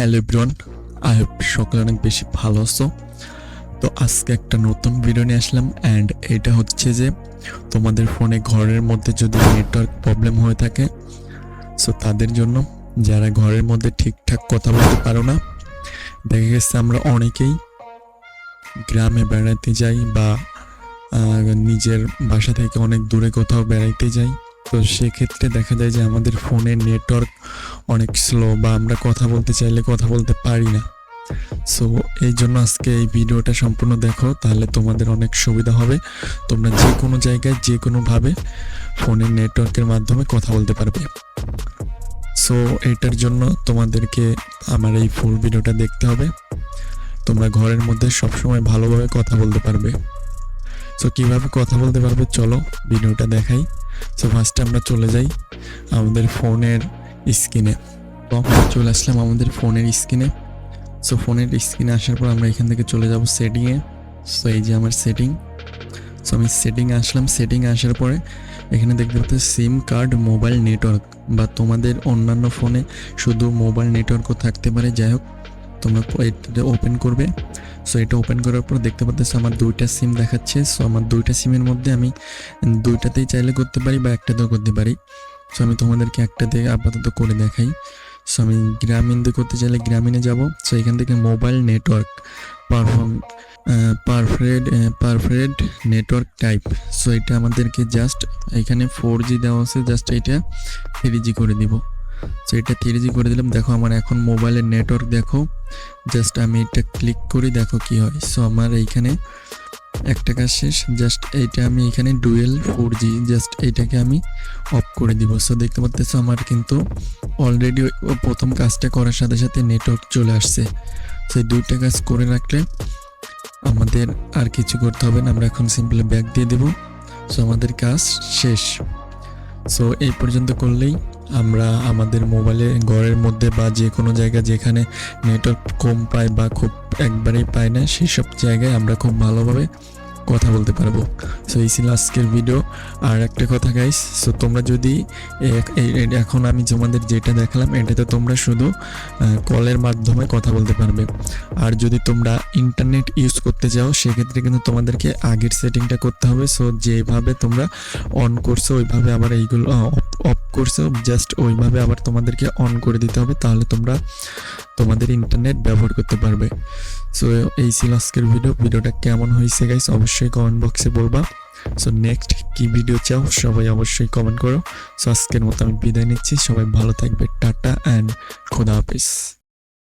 Hello everyone, I hope সকলে অনেক বেশি ভালো আছো। তো আজকে একটা নতুন ভিডিও নিয়ে আসলাম অ্যান্ড এটা হচ্ছে যে তোমাদের ফোনে ঘরের মধ্যে যদি নেটওয়ার্ক প্রবলেম হয়ে থাকে, সো তাদের জন্য যারা ঘরের মধ্যে ঠিকঠাক কথা বলতে পারো না। দেখা গেছে আমরা অনেকেই গ্রামে বেড়াতে যাই বা নিজের বাসা থেকে অনেক দূরে কোথাও বেড়াইতে যাই। তো সেক্ষেত্রে দেখা যায় যে আমাদের ফোনের নেটওয়ার্ক অনেক স্লো বা আমরা কথা বলতে চাইলে কথা বলতে পারি না। সো এই জন্য আজকে এই ভিডিওটা সম্পূর্ণ দেখো, তাহলে তোমাদের অনেক সুবিধা হবে। তোমরা যে কোনো জায়গায় যে কোনোভাবে ফোনের নেটওয়ার্কের মাধ্যমে কথা বলতে পারবে। সো এটার জন্য তোমাদেরকে আমার এই ফুল ভিডিওটা দেখতে হবে। তোমরা ঘরের মধ্যে সবসময় ভালোভাবে কথা বলতে পারবে। সো কীভাবে কথা বলতে পারবে চলো ভিডিওটা দেখাই। সো ফার্স্টে আমরা চলে যাই আমাদের ফোনের স্ক্রিনে। তো আমরা চলে আসলাম আমাদের ফোনের স্ক্রিনে। সো ফোনের স্ক্রিনে আসার পর আমরা এখান থেকে চলে যাব সেটিংয়ে। সো এই যে আমার সেটিং। সো আমি সেটিংয়ে আসলাম। সেটিংয়ে আসার পরে এখানে দেখতে পাচ্ছি সিম কার্ড মোবাইল নেটওয়ার্ক, বা তোমাদের অন্যান্য ফোনে শুধু মোবাইল নেটওয়ার্কও থাকতে পারে। যাই হোক, তোমরা এটা ওপেন করবে। সো এটা ওপেন করার পর দেখতে পাচ্ছ আমার দুইটা সিম দেখাচ্ছে। সো আমার দুইটা সিমের মধ্যে আমি দুইটাতেই চাইলে করতে পারি বা একটাতেও করতে পারি। সো আমি তোমাদেরকে একটাতে আপাতত করে দেখাই। সো আমি গ্রামীণ দিয়ে করতে চাইলে গ্রামীণে যাব। সো এখান থেকে mobile network perfect network type. So এটা আমাদেরকে জাস্ট এখানে 4G দেওয়া আছে, জাস্ট এটা 3G করে দিব। সো এটা 3G করে দিলাম। দেখো আমার এখন মোবাইলের নেটওয়ার্ক দেখো। জাস্ট আমি এটা ক্লিক করি, দেখো কি হয়। সো আমার এইখানে একটা কাজ শেষ। জাস্ট এইটা আমি এখানে ডুয়েল 4G, জাস্ট এইটাকে আমি অফ করে দিব। সো দেখতে পাচ্ছ আমার কিন্তু অলরেডি প্রথম কাজটা করার সাথে সাথে নেটওয়ার্ক চলে আসছে। সো এই দুইটা কাজ করে রাখলে আমাদের আর কিছু করতে হবে না। আমরা এখন সিম্পলি ব্যাক দিয়ে দেব। সো আমাদের কাজ শেষ। সো এই পর্যন্ত করলেই আমরা আমাদের মোবাইলে ঘরের মধ্যে বা যে কোনো জায়গায় যেখানে নেটওয়ার্ক কম পায় বা খুব একবারেই পায় না, সেই সব জায়গায় আমরা খুব ভালোভাবে কথা বলতে পারবো। সো এই ছিল আজকের ভিডিও। আর একটা কথা গাইস, সো তোমরা যদি এখন আমি তোমাদের যেটা দেখালাম এটাতে তোমরা শুধু কলের মাধ্যমে কথা বলতে পারবে। আর যদি তোমরা ইন্টারনেট ইউজ করতে চাও সেক্ষেত্রে কিন্তু তোমাদেরকে আগের সেটিংটা করতে হবে। সো যেভাবে তোমরা অন করছো ওইভাবে আবার এইগুলো অফ করছো, জাস্ট ওইভাবে আবার তোমাদেরকে অন করে দিতে হবে, তাহলে তোমরা তোমাদের ইন্টারনেট ব্যবহার করতে পারবে। সো এই ছিল আজকের ভিডিওটা কেমন হয়েছে গাইস অবশ্যই কমেন্ট বক্সে বলবা। সো নেক্সট কি ভিডিও চাও সবাই অবশ্যই কমেন্ট করো। সো আজকের মতো আমি বিদায় নিচ্ছি, সবাই ভালো থাকবে। টাটা অ্যান্ড খোদা হাফেজ।